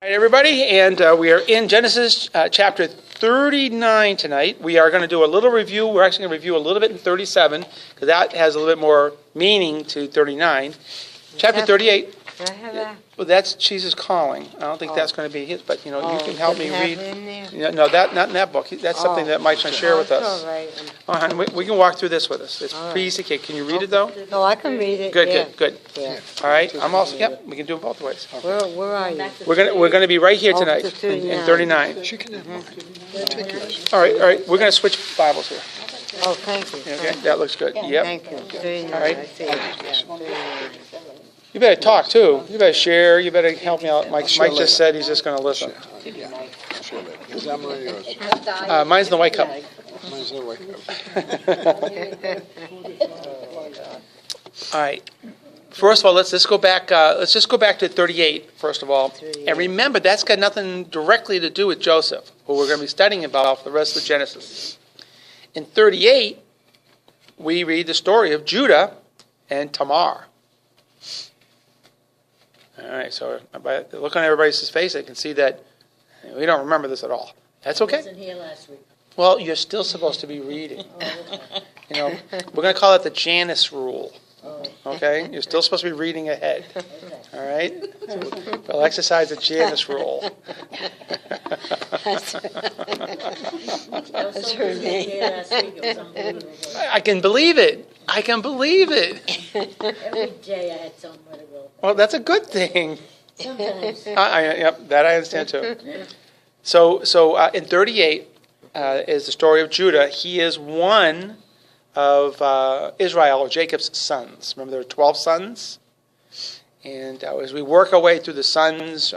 All right, everybody, and we are in Genesis chapter 39 tonight. We are going to do a little review. We're actually going to review a little bit in 37, because that has a little bit more meaning to 39. Chapter 38. Do I have that? Well, that's Jesus Calling. I don't think that's going to be his, but you can help me read. Yeah, no, not in that book. That's something that Mike's going to share with us. All right. Hon, we can walk through this with us. It's pretty easy. Can you read it though? No, I can read it. Good. Yeah. All right. I'm also. Yep. We can do it both ways. Where are you? We're gonna be right here tonight in 39. She can have mine. Take yours. All right. We're gonna switch Bibles here. Oh, thank you. Okay, that looks good. Yep. Thank you. 39, All right. I see it. Yeah, 39. You better talk too. You better share. You better help me out. Mike just said he's just gonna listen. Yeah. Sure. Is that mine or yours? Mine's in the white cup. Mine's in the white cup. All right. First of all, let's just go back. Let's just go back to 38 first of all, and remember that's got nothing directly to do with Joseph, who we're going to be studying about for the rest of Genesis. In 38, we read the story of Judah and Tamar. All right, so by looking at everybody's face, I can see that we don't remember this at all. That's okay. I wasn't here last week. Well, you're still supposed to be reading. We're going to call it the Janus rule. Okay? You're still supposed to be reading ahead. All right? So we'll exercise the Janus rule. That's her name. Here last week. It was unbelievable. I can believe it. Every day I had somewhere to go. Well, that's a good thing. Sometimes. Yep, that I understand too. So in 38 is the story of Judah. He is one of Israel, or Jacob's sons. Remember, there were 12 sons? And as we work our way through the sons,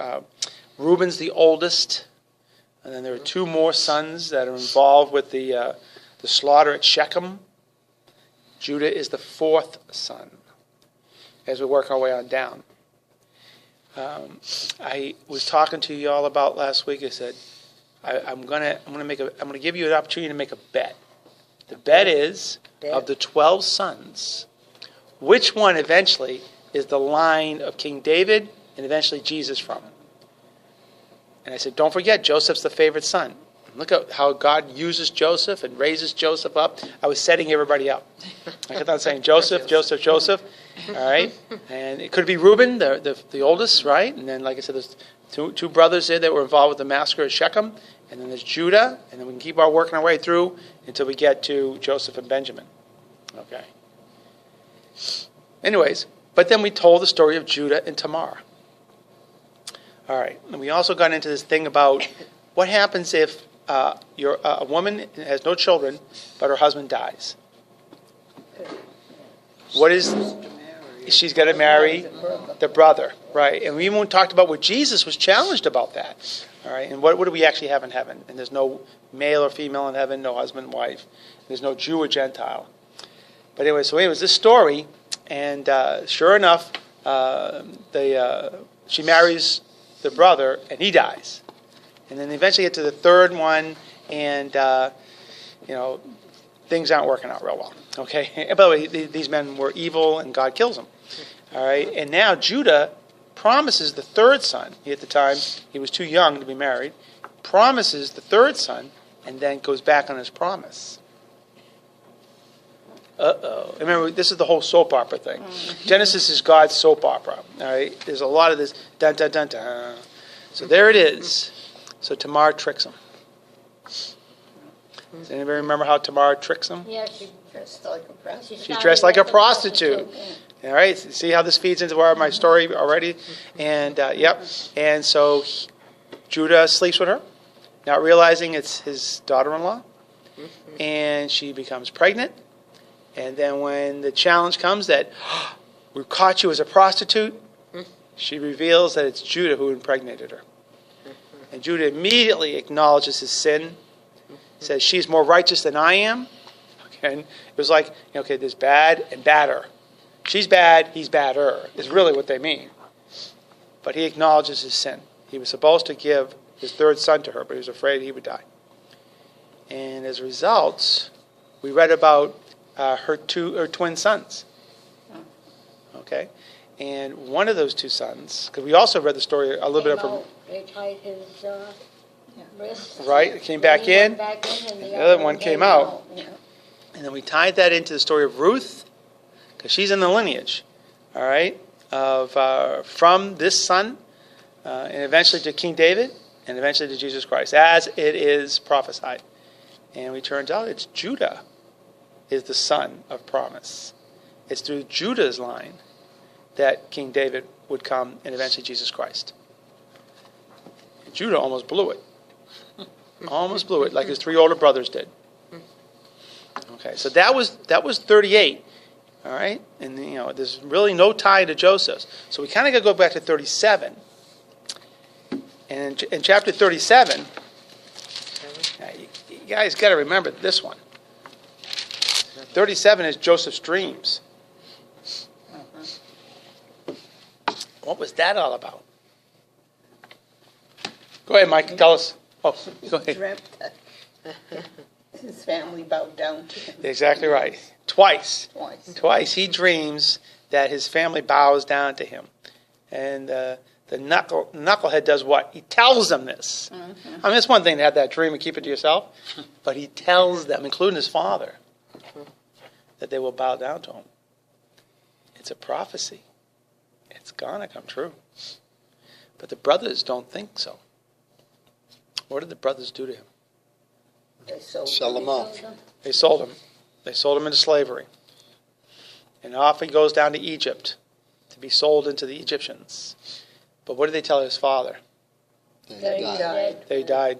Reuben's the oldest. And then there are two more sons that are involved with the slaughter at Shechem. Judah is the fourth son as we work our way on down. I was talking to you all about last week. I said, I'm gonna give you an opportunity to make a bet. The bet is, of the 12 sons, which one eventually is the line of King David and eventually Jesus from? And I said, don't forget, Joseph's the favorite son. Look at how God uses Joseph and raises Joseph up. I was setting everybody up. I kept on saying Joseph. All right, and it could be Reuben, the oldest, right? And then, like I said, there's two brothers there that were involved with the massacre at Shechem, and then there's Judah, and then we can keep on working our way through until we get to Joseph and Benjamin. Okay. Anyways, but then we told the story of Judah and Tamar. All right, and we also got into this thing about what happens if a woman has no children, but her husband dies. What is? She's got to marry the brother, right? And we even talked about what Jesus was challenged about that, all right? And what do we actually have in heaven? And there's no male or female in heaven, no husband and wife. There's no Jew or Gentile. But anyway, this story, and sure enough, she marries the brother, and he dies. And then they eventually get to the third one, and things aren't working out real well. Okay. And by the way, these men were evil, and God kills them. All right. And now Judah promises the third son. At the time, he was too young to be married. Promises the third son, and then goes back on his promise. Remember, this is the whole soap opera thing. Genesis is God's soap opera. All right. There's a lot of this dun dun dun dun. So there it is. So Tamar tricks him. Does anybody remember how Tamar tricks him? Yeah, she dressed like a prostitute. She's dressed like a prostitute. All right. See how this feeds into my story already? And yep. And so Judah sleeps with her, not realizing it's his daughter-in-law, and she becomes pregnant. And then when the challenge comes that we've caught you as a prostitute, she reveals that it's Judah who impregnated her. And Judah immediately acknowledges his sin, says she's more righteous than I am. Okay, and it was like, there's bad and badder. She's bad, he's badder, is really what they mean. But he acknowledges his sin. He was supposed to give his third son to her, but he was afraid he would die. And as a result, we read about her twin sons. Okay? And one of those two sons, because we also read the story a little bit of, They tied his wrists. Right, it came back Then he in, went back in, and the other one came out. Yeah. and then we tied that into the story of Ruth, because she's in the lineage, all right, of from this son, and eventually to King David, and eventually to Jesus Christ, as it is prophesied. And we turned out it's Judah is the son of promise. It's through Judah's line that King David would come, and eventually Jesus Christ. And Judah almost blew it. Almost blew it, like his three older brothers did. Okay, so that was 38. All right, and there's really no tie to Joseph. So we kind of got to go back to 37. And in chapter 37, you guys got to remember this one. 37 is Joseph's dreams. What was that all about? Go ahead, Mike. Tell us. Oh, go ahead. Dreamt that his family bowed down to him Exactly right. Twice twice. he dreams that his family bows down to him. And the knucklehead does what? He tells them this. Mm-hmm. I mean, it's one thing to have that dream and keep it to yourself, but he tells them, including his father, that they will bow down to him. It's a prophecy. It's going to come true. But the brothers don't think so. What did the brothers do to him? They sold Sell him off. They sold him. They sold him into slavery. And off he goes down to Egypt to be sold into the Egyptians. But what did they tell his father? They died. They died.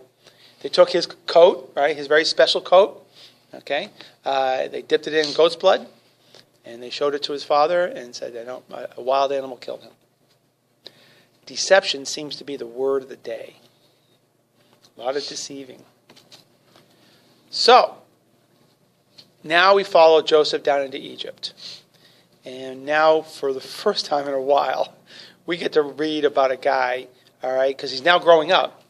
They took his coat, right, his very special coat, okay? They dipped it in goat's blood, and they showed it to his father and said, a wild animal killed him. Deception seems to be the word of the day. A lot of deceiving. So, now we follow Joseph down into Egypt. And now, for the first time in a while, we get to read about a guy, all right, because he's now growing up.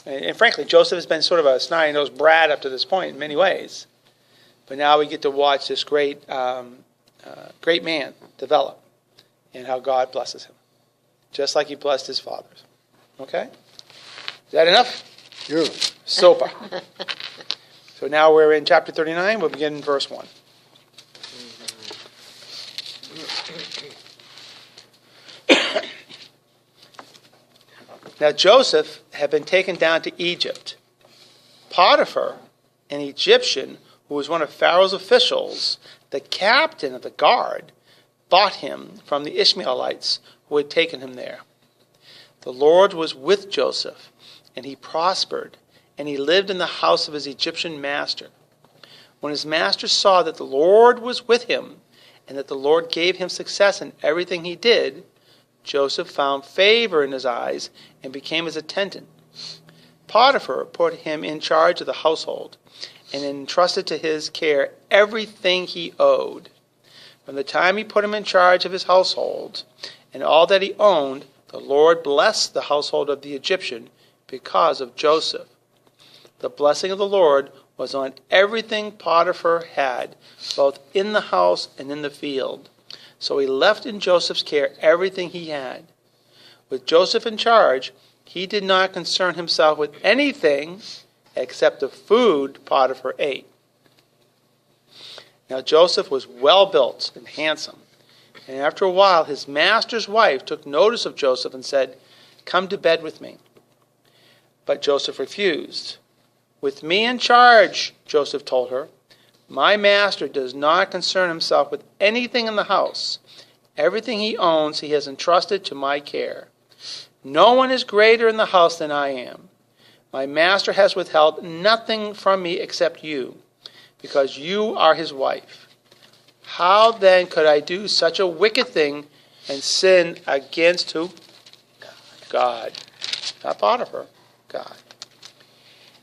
And frankly, Joseph has been sort of a snotty-nosed brat up to this point in many ways. But now we get to watch this great man develop and how God blesses him, just like he blessed his fathers. Okay? Is that enough? You. Super. So now we're in chapter 39. We'll begin in verse 1. Now Joseph had been taken down to Egypt. Potiphar, an Egyptian who was one of Pharaoh's officials, the captain of the guard, bought him from the Ishmaelites who had taken him there. The Lord was with Joseph, and he prospered, and he lived in the house of his Egyptian master. When his master saw that the Lord was with him, and that the Lord gave him success in everything he did, Joseph found favor in his eyes and became his attendant. Potiphar put him in charge of the household and entrusted to his care everything he owed. From the time he put him in charge of his household and all that he owned, the Lord blessed the household of the Egyptian because of Joseph. The blessing of the Lord was on everything Potiphar had, both in the house and in the field. So he left in Joseph's care everything he had. With Joseph in charge, he did not concern himself with anything except the food Potiphar ate. Now Joseph was well built and handsome, and after a while his master's wife took notice of Joseph and said, "Come to bed with me." But Joseph refused. "With me in charge," Joseph told her, "my master does not concern himself with anything in the house. Everything he owns he has entrusted to my care. No one is greater in the house than I am. My master has withheld nothing from me except you, because you are his wife. How then could I do such a wicked thing and sin against who? God." Not Potiphar, God.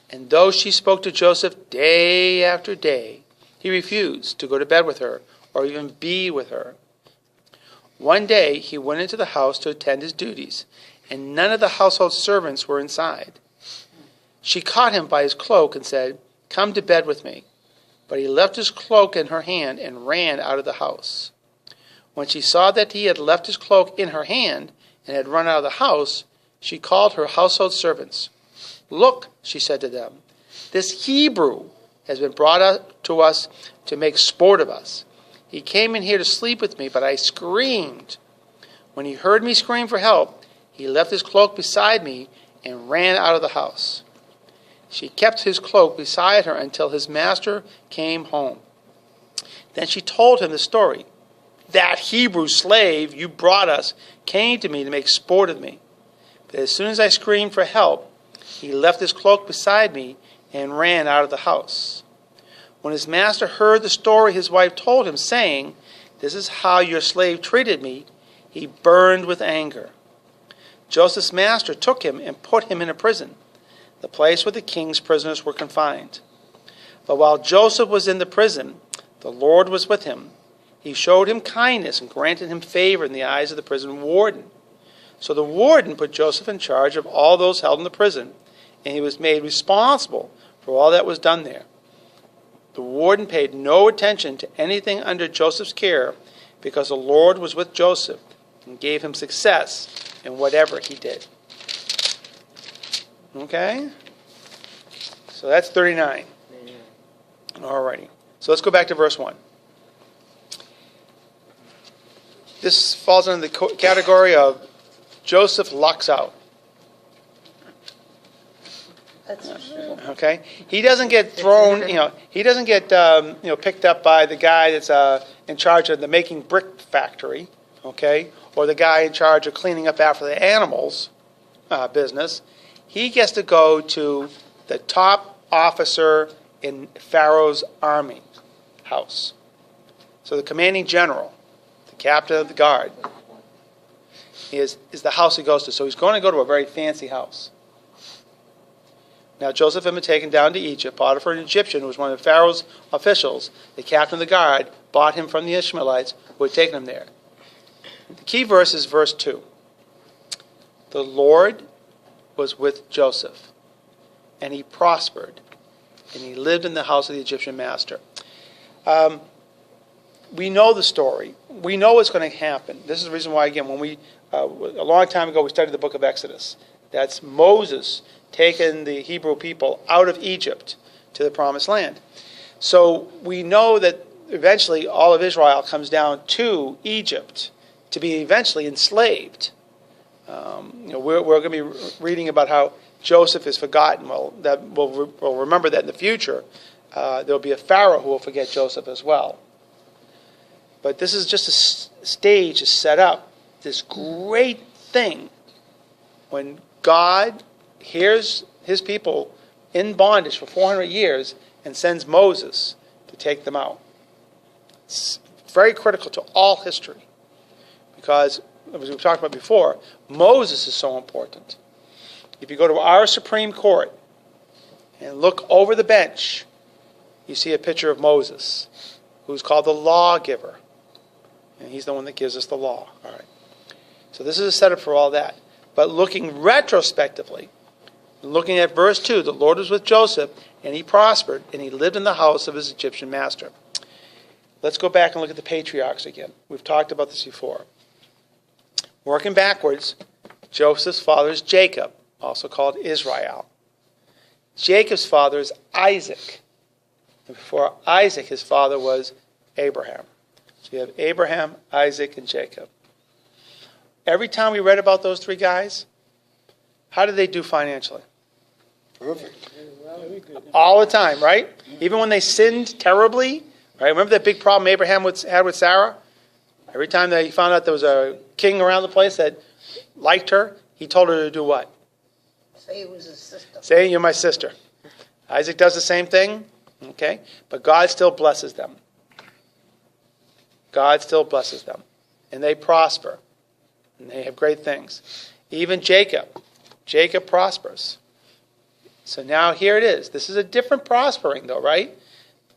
And though she spoke to Joseph day after day, he refused to go to bed with her or even be with her. One day he went into the house to attend his duties, and none of the household servants were inside. She caught him by his cloak and said, "Come to bed with me." But he left his cloak in her hand and ran out of the house. When she saw that he had left his cloak in her hand and had run out of the house, she called her household servants. "Look," she said to them, "this Hebrew has been brought up to us to make sport of us. He came in here to sleep with me, but I screamed. When he heard me scream for help, he left his cloak beside me and ran out of the house." She kept his cloak beside her until his master came home. Then she told him the story. "That Hebrew slave you brought us came to me to make sport of me. But as soon as I screamed for help, he left his cloak beside me and ran out of the house." When his master heard the story his wife told him, saying, "This is how your slave treated me," he burned with anger. Joseph's master took him and put him in a prison, the place where the king's prisoners were confined. But while Joseph was in the prison, the Lord was with him. He showed him kindness and granted him favor in the eyes of the prison warden. So the warden put Joseph in charge of all those held in the prison, and he was made responsible for all that was done there. The warden paid no attention to anything under Joseph's care, because the Lord was with Joseph and gave him success in whatever he did. Okay? So that's 39. Alrighty. So let's go back to verse 1. This falls under the category of Joseph lucks out. That's true. Okay, he doesn't get thrown. He doesn't get picked up by the guy that's in charge of the making brick factory. Okay, or the guy in charge of cleaning up after the animals business. He gets to go to the top officer in Pharaoh's army house. So the commanding general, the captain of the guard, is the house he goes to. So he's going to go to a very fancy house. Now Joseph had been taken down to Egypt. Potiphar, an Egyptian, who was one of Pharaoh's officials, the captain of the guard, bought him from the Ishmaelites who had taken him there. The key verse is verse 2. The Lord was with Joseph, and he prospered, and he lived in the house of the Egyptian master. We know the story. We know what's going to happen. This is the reason why, again, when a long time ago, we studied the book of Exodus. That's Moses taking the Hebrew people out of Egypt to the promised land. So we know that eventually all of Israel comes down to Egypt to be eventually enslaved. We're going to be reading about how Joseph is forgotten. Well, we'll remember that in the future. There'll be a Pharaoh who will forget Joseph as well. But this is just a stage to set up this great thing when God hears his people in bondage for 400 years and sends Moses to take them out. It's very critical to all history because, as we've talked about before, Moses is so important. If you go to our Supreme Court and look over the bench, you see a picture of Moses, who's called the lawgiver. And he's the one that gives us the law. All right. So this is a setup for all that. But looking retrospectively, looking at verse 2, the Lord was with Joseph, and he prospered, and he lived in the house of his Egyptian master. Let's go back and look at the patriarchs again. We've talked about this before. Working backwards, Joseph's father is Jacob, also called Israel. Jacob's father is Isaac. And before Isaac, his father was Abraham. So you have Abraham, Isaac, and Jacob. Every time we read about those three guys, how did they do financially? Perfect. All the time, right? Even when they sinned terribly, right? Remember that big problem Abraham had with Sarah? Every time that he found out there was a king around the place that liked her, he told her to do what? Say it was his sister. Say you're my sister. Isaac does the same thing, okay? But God still blesses them. God still blesses them. And they prosper. And they have great things. Even Jacob. Jacob prospers. So now here it is. This is a different prospering though, right?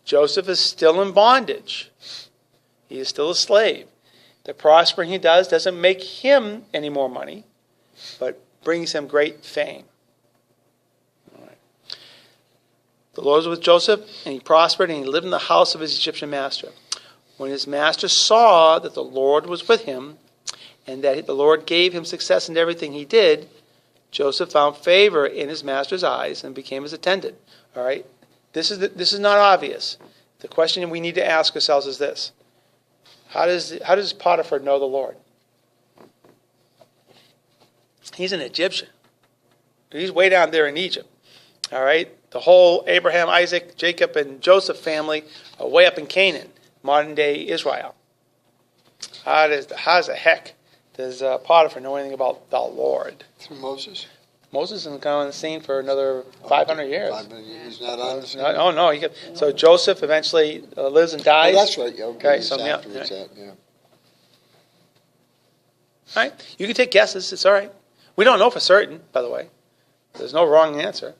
Joseph is still in bondage. He is still a slave. The prospering he does doesn't make him any more money, but brings him great fame. All right. The Lord was with Joseph, and he prospered, and he lived in the house of his Egyptian master. When his master saw that the Lord was with him and that the Lord gave him success in everything he did, Joseph found favor in his master's eyes and became his attendant. All right? This is not obvious. The question we need to ask ourselves is this. How does Potiphar know the Lord? He's an Egyptian. He's way down there in Egypt. All right? The whole Abraham, Isaac, Jacob, and Joseph family are way up in Canaan, modern-day Israel. How the heck does Potiphar know anything about the Lord? Through Moses? Moses isn't on the scene for another 500 years. 500 years. He's not on the scene? No. So Joseph eventually lives and dies. Oh, that's right. Yeah, okay. So, It's yeah, afterwards yeah. that, yeah. All right. You can take guesses. It's all right. We don't know for certain, by the way. There's no wrong answer.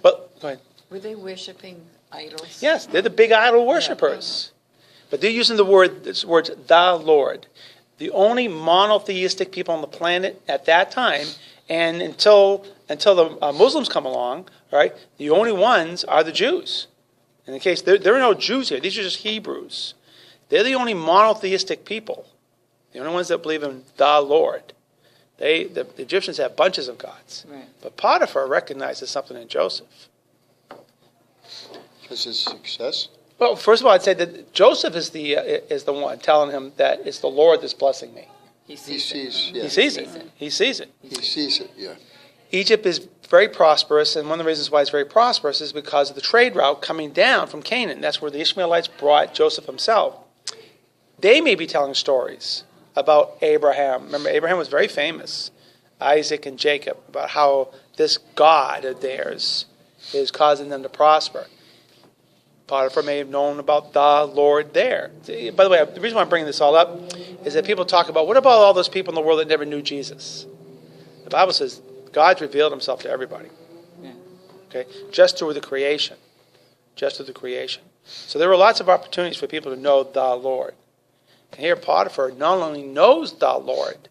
But go ahead. Were they worshiping idols? Yes, they're the big idol worshippers. But they're using the words, the Lord. The only monotheistic people on the planet at that time, and until the Muslims come along, right, the only ones are the Jews. In the case, there are no Jews here. These are just Hebrews. They're the only monotheistic people. The only ones that believe in the Lord. The Egyptians have bunches of gods. Right. But Potiphar recognizes something in Joseph. Because his success? Well, first of all, I'd say that Joseph is the one telling him that it's the Lord that's blessing me. He He sees it. sees, yeah. He sees it. He sees it. He sees it, yeah. Egypt is very prosperous, and one of the reasons why it's very prosperous is because of the trade route coming down from Canaan. That's where the Ishmaelites brought Joseph himself. They may be telling stories about Abraham. Remember, Abraham was very famous. Isaac and Jacob, about how this God of theirs is causing them to prosper. Potiphar may have known about the Lord there. By the way, the reason why I'm bringing this all up is that people talk about, what about all those people in the world that never knew Jesus? The Bible says God's revealed himself to everybody. Yeah. Okay? Just through the creation. Just through the creation. So there were lots of opportunities for people to know the Lord. And here Potiphar not only knows the Lord,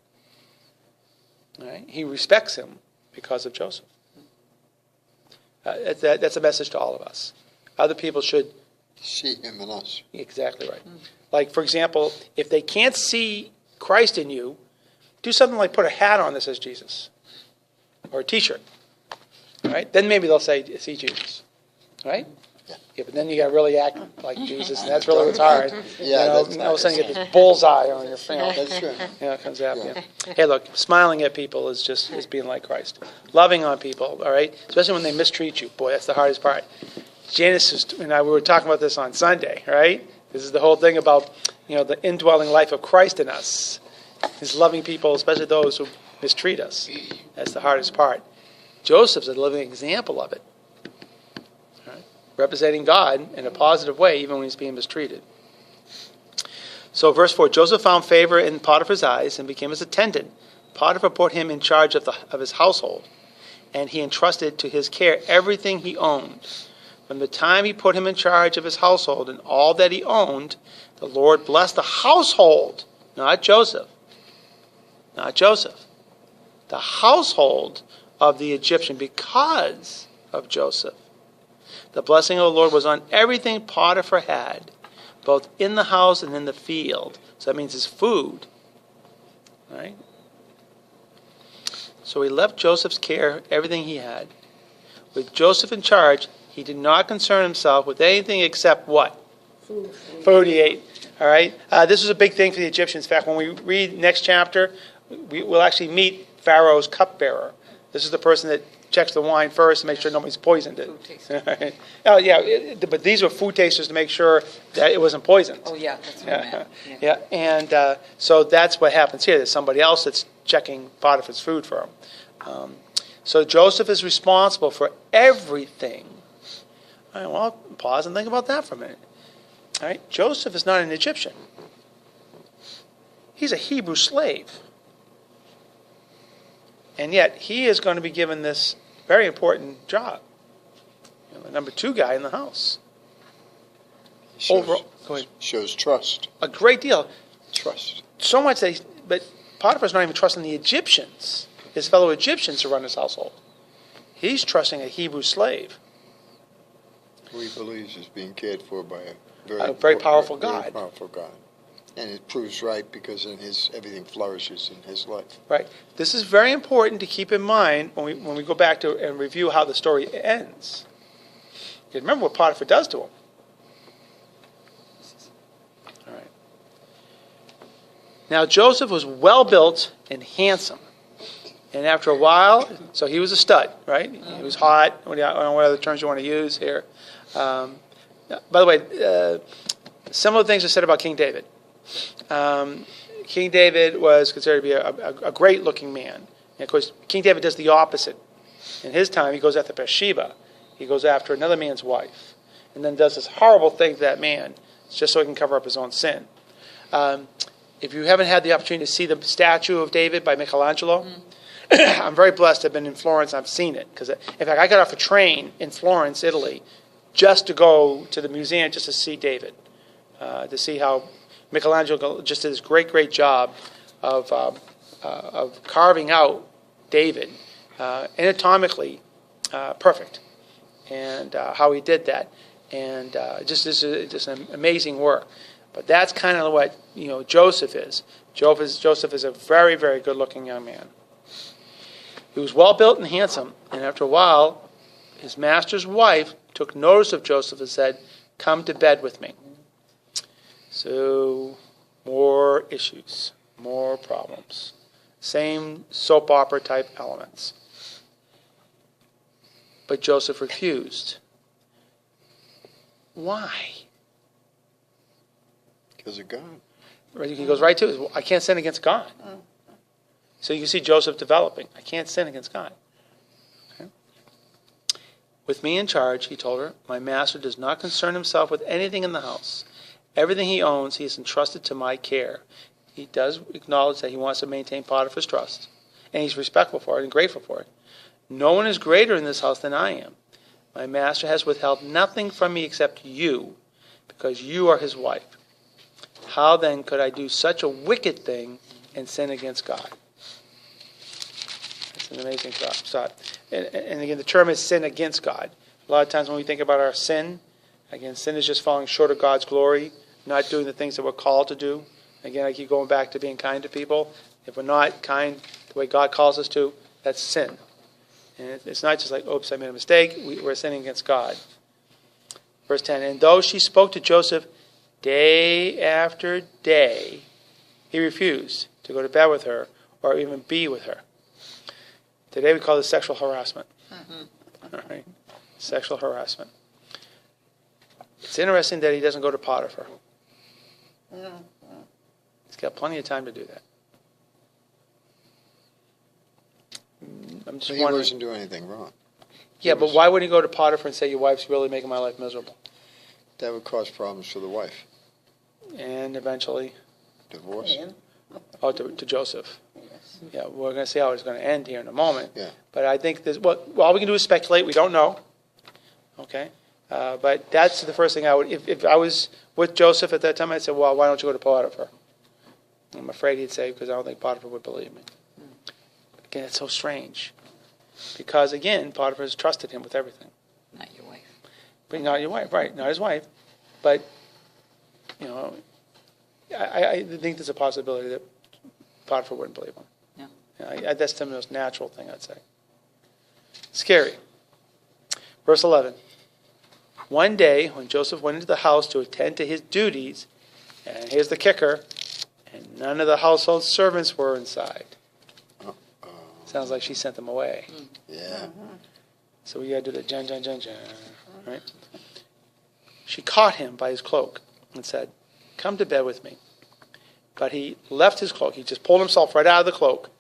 right, he respects him because of Joseph. That's a message to all of us. Other people should See him in us. Exactly right. Like, for example, if they can't see Christ in you, do something like put a hat on that says Jesus. Or a T-shirt. Right? Then maybe they'll say, see Jesus. Right? Yeah, but then you got to really act like Jesus, and that's really what's hard. Yeah, that's all of a sudden you get this bullseye on your face. That's true. Yeah, it comes out. Yeah. Hey, look, smiling at people is being like Christ. Loving on people, all right? Especially when they mistreat you. Boy, that's the hardest part. Janice and I, we were talking about this on Sunday, right? This is the whole thing about, the indwelling life of Christ in us. He's loving people, especially those who mistreat us. That's the hardest part. Joseph's a living example of it. Right? Representing God in a positive way, even when he's being mistreated. So verse 4, Joseph found favor in Potiphar's eyes and became his attendant. Potiphar put him in charge of his household, and he entrusted to his care everything he owned. From the time he put him in charge of his household and all that he owned, the Lord blessed the household, not Joseph. Not Joseph. The household of the Egyptian because of Joseph. The blessing of the Lord was on everything Potiphar had, both in the house and in the field. So that means his food. Right? So he left Joseph's care everything he had. With Joseph in charge, he did not concern himself with anything except what? Food he ate. All right? This was a big thing for the Egyptians. In fact, when we read next chapter, we'll actually meet Pharaoh's cupbearer. This is the person that checks the wine first to make sure nobody's poisoned it. Food taster. Oh, yeah, but these were food tasters to make sure that it wasn't poisoned. Oh, yeah, that's what I meant. Yeah, and so that's what happens here. There's somebody else that's checking Potiphar's food for him. So Joseph is responsible for everything. All right, well, pause and think about that for a minute. All right, Joseph is not an Egyptian. He's a Hebrew slave. And yet, he is going to be given this very important job. The number 2 guy in the house. Go ahead. Shows trust. A great deal. Trust. So much that but Potiphar's not even trusting the Egyptians, his fellow Egyptians, to run his household. He's trusting a Hebrew slave. Who he believes is being cared for by a very powerful God. Very powerful God. And it proves right because then everything flourishes in his life. Right. This is very important to keep in mind when we go back to and review how the story ends. Because remember what Potiphar does to him. All right. Now Joseph was well built and handsome. And after a while, so he was a stud, right? He was hot. I don't know what other terms you want to use here. By the way, similar things are said about King David. King David was considered to be a great-looking man. And of course, King David does the opposite. In his time, he goes after Bathsheba. He goes after another man's wife, and then does this horrible thing to that man, just so he can cover up his own sin. If you haven't had the opportunity to see the statue of David by Michelangelo, I'm very blessed. I've been in Florence. I've seen it because, in fact, I got off a train in Florence, Italy, just to go to the museum just to see David, to see how Michelangelo just did this great job of carving out David anatomically perfect, and how he did that, and just an amazing work. But that's kind of what Joseph is. Joseph is a very good-looking young man. He was well built and handsome, and after a while, his master's wife took notice of Joseph and said, "Come to bed with me." So, more issues, more problems. Same soap opera type elements. But Joseph refused. Why? Because of God. He goes right to it. Well, I can't sin against God. So you can see Joseph developing. I can't sin against God. Okay. With me in charge, he told her, my master does not concern himself with anything in the house. Everything he owns, he has entrusted to my care. He does acknowledge that he wants to maintain Potiphar's trust, and he's respectful for it and grateful for it. No one is greater in this house than I am. My master has withheld nothing from me except you, because you are his wife. How then could I do such a wicked thing and sin against God? It's an amazing thought. And again, the term is sin against God. A lot of times when we think about our sin, again, sin is just falling short of God's glory, not doing the things that we're called to do. Again, I keep going back to being kind to people. If we're not kind the way God calls us to, that's sin. And it's not just like, oops, I made a mistake. We're sinning against God. Verse 10, and though she spoke to Joseph day after day, he refused to go to bed with her or even be with her. Today we call this sexual harassment. All right? Sexual harassment. It's interesting that he doesn't go to Potiphar. He's got plenty of time to do that. I'm just He wondering. wasn't doing anything wrong. Yeah, but why would he go to Potiphar and say, your wife's really making my life miserable? That would cause problems for the wife. And eventually, Divorce. to Joseph. Yeah, we're going to see how it's going to end here in a moment. Yeah. But I think all we can do is speculate. We don't know. Okay? But that's the first thing I would, if I was with Joseph at that time, I'd say, well, why don't you go to Potiphar? I'm afraid he'd say, because I don't think Potiphar would believe me. Again, it's so strange. Because, again, Potiphar has trusted him with everything. Not your wife. But not your wife, right, not his wife. But, I think there's a possibility that Potiphar wouldn't believe him. No. That's the most natural thing, I'd say. Scary. Verse 11. One day, when Joseph went into the house to attend to his duties, and here's the kicker, and none of the household servants were inside. Sounds like she sent them away. Yeah. So we got to do the jan, right? She caught him by his cloak and said, come to bed with me. But he left his cloak. He just pulled himself right out of the cloak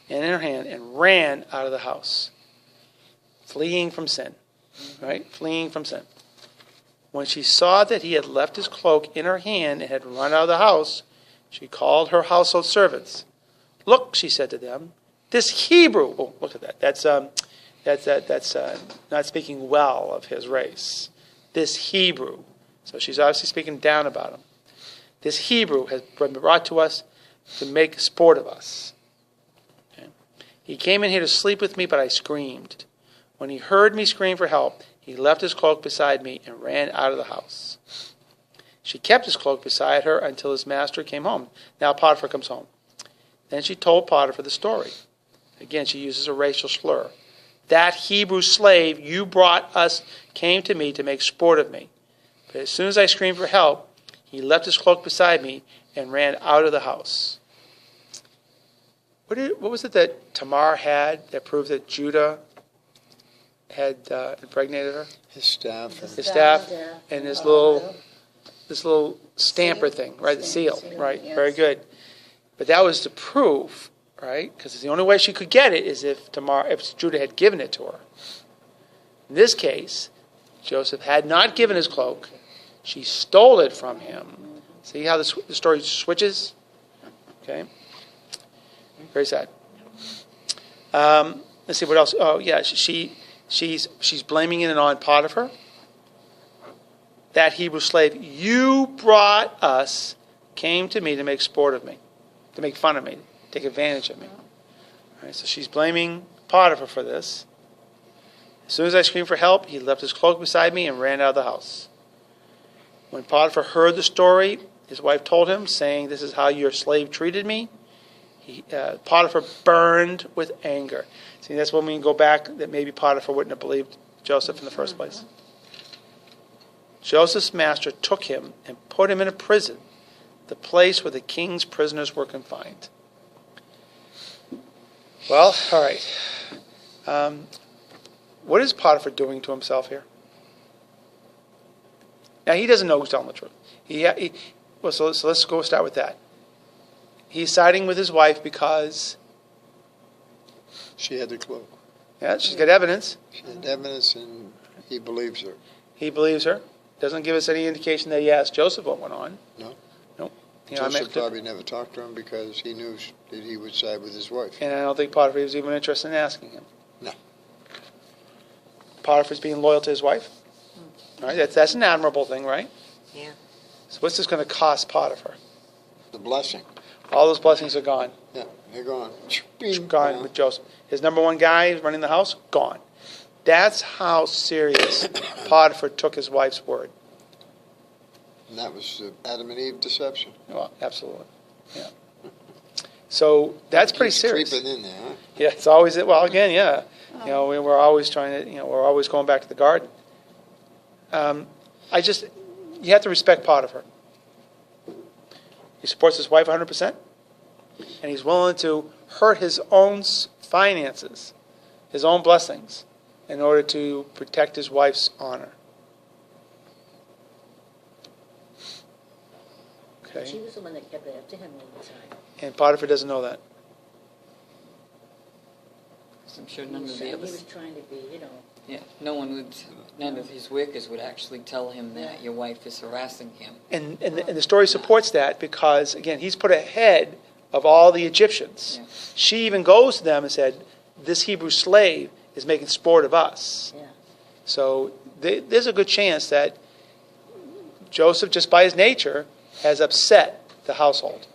and in her hand and ran out of the house, fleeing from sin, right? Fleeing from sin. When she saw that he had left his cloak in her hand and had run out of the house, she called her household servants. Look, she said to them, this Hebrew, oh, look at that. That's not speaking well of his race. This Hebrew. So she's obviously speaking down about him. This Hebrew has been brought to us to make sport of us. Okay. He came in here to sleep with me, but I screamed. When he heard me scream for help, he left his cloak beside me and ran out of the house. She kept his cloak beside her until his master came home. Now Potiphar comes home. Then she told Potiphar the story. Again, she uses a racial slur. That Hebrew slave you brought us came to me to make sport of me. But as soon as I screamed for help, he left his cloak beside me and ran out of the house. What was it that Tamar had that proved that Judah had impregnated her? His staff. His staff and this little stamper thing, right? The seal, right? Yes. Very good. But that was to prove, right? Because the only way she could get it is if Judah had given it to her. In this case, Joseph had not given his cloak. She stole it from him. See how the story switches? Okay. Very sad. Let's see what else. Oh, yeah. She's blaming it on Potiphar. That Hebrew slave you brought us came to me to make sport of me, to make fun of me, take advantage of me. All right, so she's blaming Potiphar for this. As soon as I screamed for help, he left his cloak beside me and ran out of the house. When Potiphar heard the story, his wife told him, saying, "This is how your slave treated me." Potiphar burned with anger. See, that's when we can go back that maybe Potiphar wouldn't have believed Joseph in the first place. Joseph's master took him and put him in a prison, the place where the king's prisoners were confined. Well, all right. What is Potiphar doing to himself here? Now, he doesn't know who's telling the truth. So let's go start with that. He's siding with his wife because... She had the cloak. Yeah, she's got evidence. She had evidence, and he believes her. He believes her. Doesn't give us any indication that he asked Joseph what went on. No. Nope. Joseph probably never talked to him because he knew that he would side with his wife. And I don't think Potiphar was even interested in asking him. No. Potiphar's being loyal to his wife. Right? That's an admirable thing, right? Yeah. So what's this going to cost Potiphar? The blessing. All those blessings are gone. Yeah, they're gone. Gone with Joseph. His number one guy running the house, gone. That's how serious Potiphar took his wife's word. And that was the Adam and Eve deception. Well, absolutely. Yeah. So that's pretty Keeps serious. creeping in there, huh? Yeah, it's always, well, again, yeah. We're always trying to, we're always going back to the garden. You have to respect Potiphar. He supports his wife 100%, and he's willing to hurt his own finances, his own blessings, in order to protect his wife's honor. Okay. She was the one that kept after him all the time. And Potiphar doesn't know that. I'm sure none of He the was others. trying to be, Yeah, none of his workers would actually tell him that your wife is harassing him. And the story supports that because, again, he's put ahead of all the Egyptians. Yeah. She even goes to them and said, this Hebrew slave is making sport of us. Yeah. So there's a good chance that Joseph, just by his nature, has upset the household.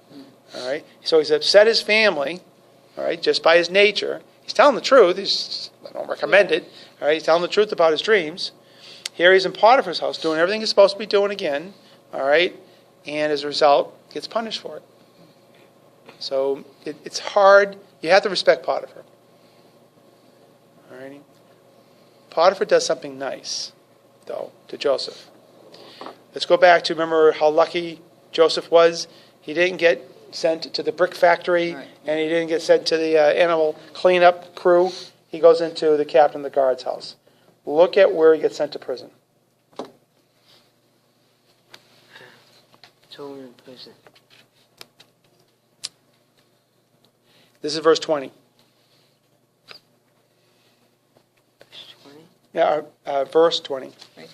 All right? So he's upset his family, all right, just by his nature. He's telling the truth. I don't recommend it. All right? He's telling the truth about his dreams. Here he's in Potiphar's house doing everything he's supposed to be doing again. All right? And as a result, gets punished for it. So it's hard. You have to respect Potiphar. All righty? Potiphar does something nice, though, to Joseph. Let's go back to remember how lucky Joseph was. He didn't get sent to the brick factory, Right. and he didn't get sent to the animal cleanup crew. He goes into the captain of the guard's house. Look at where he gets sent to prison. Throw him in prison. This is verse 20. Verse 20. Yeah, verse 20. Right?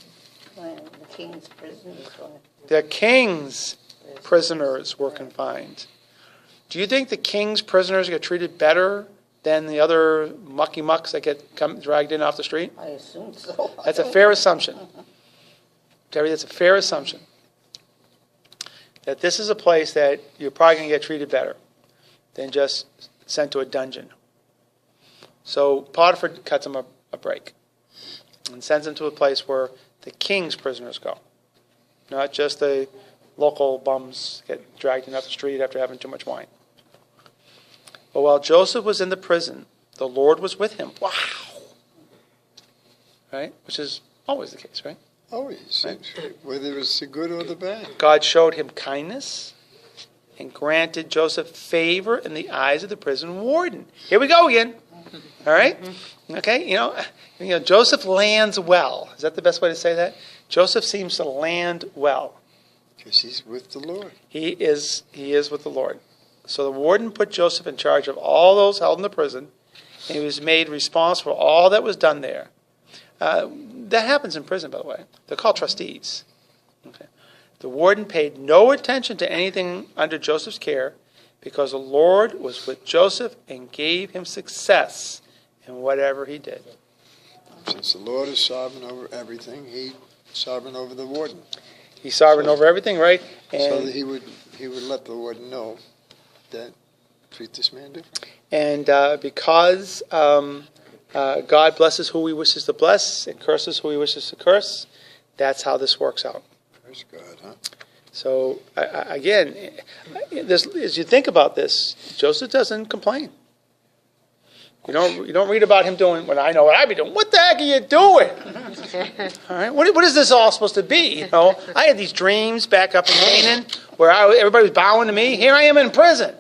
When the king's prison is going. The king's prisoners were confined. Do you think the king's prisoners get treated better than the other mucky mucks that get dragged in off the street? I assume so. That's a fair assumption. Terry, that's a fair assumption. That this is a place that you're probably going to get treated better than just sent to a dungeon. So Potiphar cuts him a break and sends him to a place where the king's prisoners go. Not just the local bums get dragged in off the street after having too much wine. But while Joseph was in the prison, the Lord was with him. Wow! Right? Which is always the case, right? Always. Whether it's the good or the bad. God showed him kindness and granted Joseph favor in the eyes of the prison warden. Here we go again. All right? Okay, you know, Joseph lands well. Is that the best way to say that? Joseph seems to land well. Because he's with the Lord. He is with the Lord. So the warden put Joseph in charge of all those held in the prison, and he was made responsible for all that was done there. That happens in prison, by the way. They're called trustees. Okay. The warden paid no attention to anything under Joseph's care because the Lord was with Joseph and gave him success in whatever he did. Since the Lord is sovereign over everything, he's sovereign over the warden. He's sovereign over everything, right? And, so that he would let the warden know that treat this man different. And because God blesses who he wishes to bless and curses who he wishes to curse, that's how this works out. Praise God, huh? So, again, as you think about this, Joseph doesn't complain. You don't read about him doing what I know what I'd be doing. What the heck are you doing? All right, what is this all supposed to be? I had these dreams back up in Canaan where everybody was bowing to me. Here I am in prison.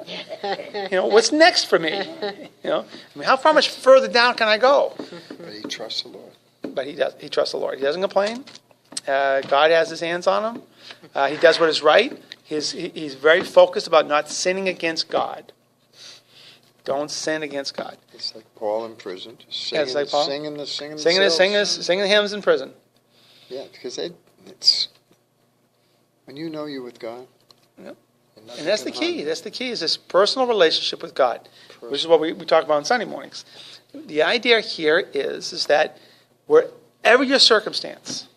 What's next for me? How far much further down can I go? But he trusts the Lord. But he does. He trusts the Lord. He doesn't complain. God has his hands on him. He does what is right. He's very focused about not sinning against God. Don't sin against God. It's like Paul in prison, just singing hymns in prison. Yeah, because it's when you know you're with God. Yep. And that's the key. That's the key is this personal relationship with God, which is what we talk about on Sunday mornings. The idea here is that wherever your circumstances,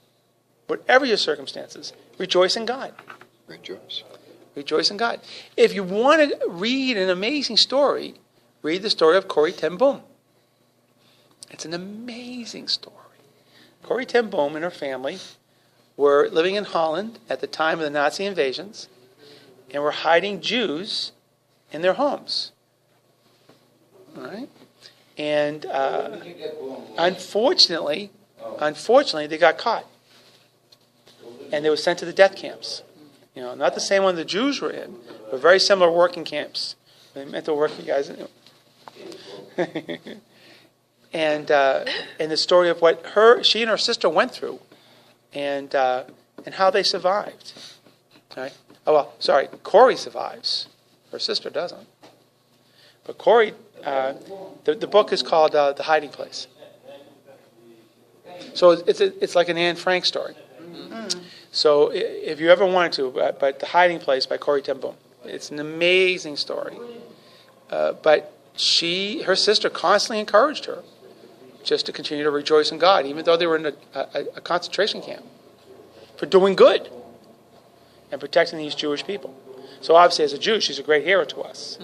rejoice in God. Rejoice in God. If you want to read an amazing story, read the story of Corrie ten Boom. It's an amazing story. Corrie ten Boom and her family were living in Holland at the time of the Nazi invasions and were hiding Jews in their homes. All right? And unfortunately, they got caught. And they were sent to the death camps. Not the same one the Jews were in, but very similar working camps. They meant to work you guys in. And the story of what she and her sister went through, and how they survived. Right? Corrie survives. Her sister doesn't. But Corrie, the book is called The Hiding Place. So it's like an Anne Frank story. Mm-hmm. So if you ever wanted to, but The Hiding Place by Corrie ten Boom, it's an amazing story. But her sister constantly encouraged her just to continue to rejoice in God, even though they were in a concentration camp, for doing good and protecting these Jewish people. So obviously, as a Jew, she's a great hero to us.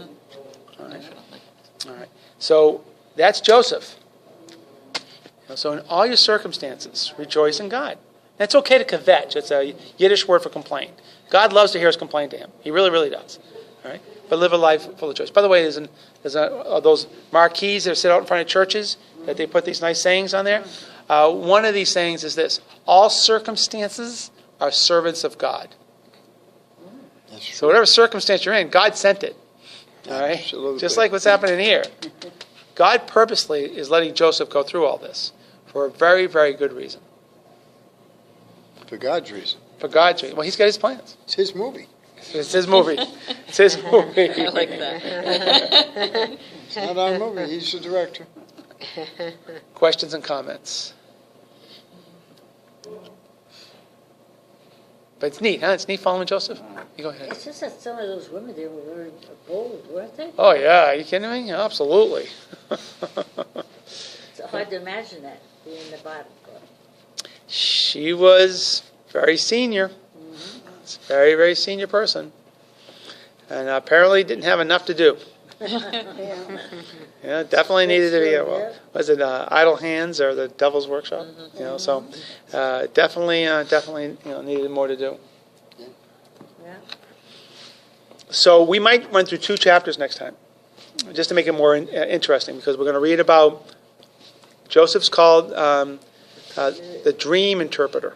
All right. So that's Joseph. So in all your circumstances, rejoice in God. And it's okay to kvetch. It's a Yiddish word for complain. God loves to hear us complain to him. He really, really does. All right. But live a life full of joy. By the way, there's those marquees that sit out in front of churches that they put these nice sayings on there. One of these sayings is this: all circumstances are servants of God. So whatever circumstance you're in, God sent it. All right? Absolutely. Just like what's happening here. God purposely is letting Joseph go through all this for a very, very good reason. For God's reason. For God's reason. Well, he's got his plans. It's his movie. It's his movie. It's his movie. I like that. It's not our movie. He's the director. Questions and comments? But it's neat, huh? It's neat following Joseph. You go ahead. It's just that some of those women there were very bold, weren't they? Oh, yeah. Are you kidding me? Absolutely. It's hard to imagine that being in the Bible. She was very senior. It's a very, very senior person. And apparently didn't have enough to do. Yeah, definitely needed to be, was it Idle Hands or the Devil's Workshop? So definitely needed more to do. Yeah, Yeah. So we might run through 2 chapters next time, just to make it more interesting, because we're going to read about Joseph's called the dream interpreter.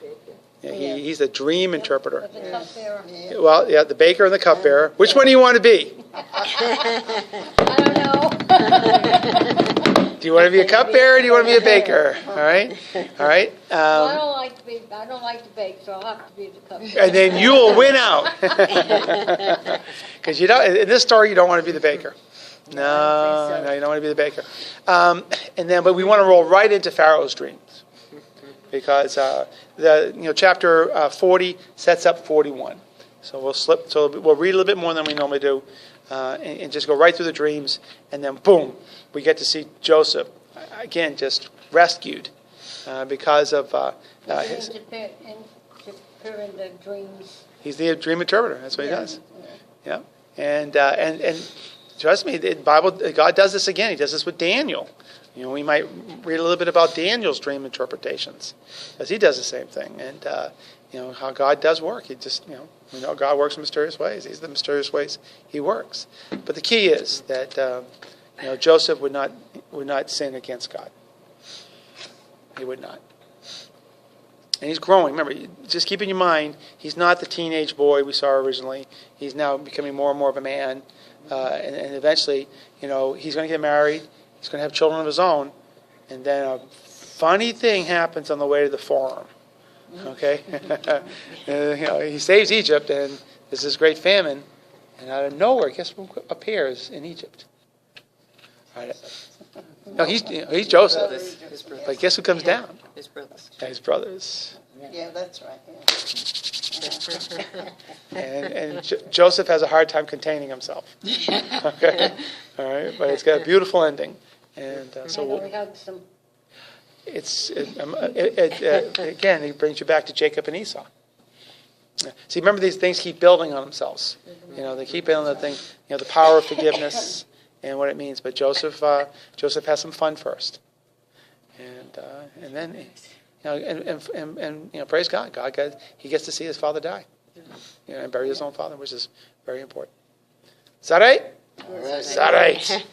Yeah, he's the dream interpreter. The cupbearer. Well, yeah, the baker and the cupbearer. Which one do you want to be? I don't know. Do you want to be a cupbearer or do you want to be a baker? All right? All right? Well, I don't like to bake, so I'll have to be the cupbearer. And then you will win out. Because in this story, you don't want to be the baker. No, you don't want to be the baker. But we want to roll right into Pharaoh's dreams, because chapter 40 sets up 41. So we'll read a little bit more than we normally do, and just go right through the dreams, and then boom, we get to see Joseph again just rescued because of his. Interfere in the dreams. He's the dream interpreter. That's what he does. Yeah, and trust me, the Bible, God does this again. He does this with Daniel. We might read a little bit about Daniel's dream interpretations, because he does the same thing. And how God does work. He just, we know God works in mysterious ways. These are the mysterious ways He works. But the key is that Joseph would not sin against God. He would not. And he's growing. Remember, just keep in your mind, he's not the teenage boy we saw originally. He's now becoming more and more of a man. And eventually, he's going to get married. He's going to have children of his own. And then a funny thing happens on the way to the farm. Okay? He saves Egypt, and there's this great famine. And out of nowhere, guess who appears in Egypt? Right. No, he's Joseph. His brothers. But guess who comes down? His brothers. His brothers. Yeah, that's right. And Joseph has a hard time containing himself. Okay, all right, but it's got a beautiful ending, and We have some. Again, it brings you back to Jacob and Esau. See, remember, these things keep building on themselves. They keep building the thing. The power of forgiveness and what it means. But Joseph has some fun first, and then. Praise God. He gets to see his father die, and bury his own father, which is very important. Is that right? All right. Is that right?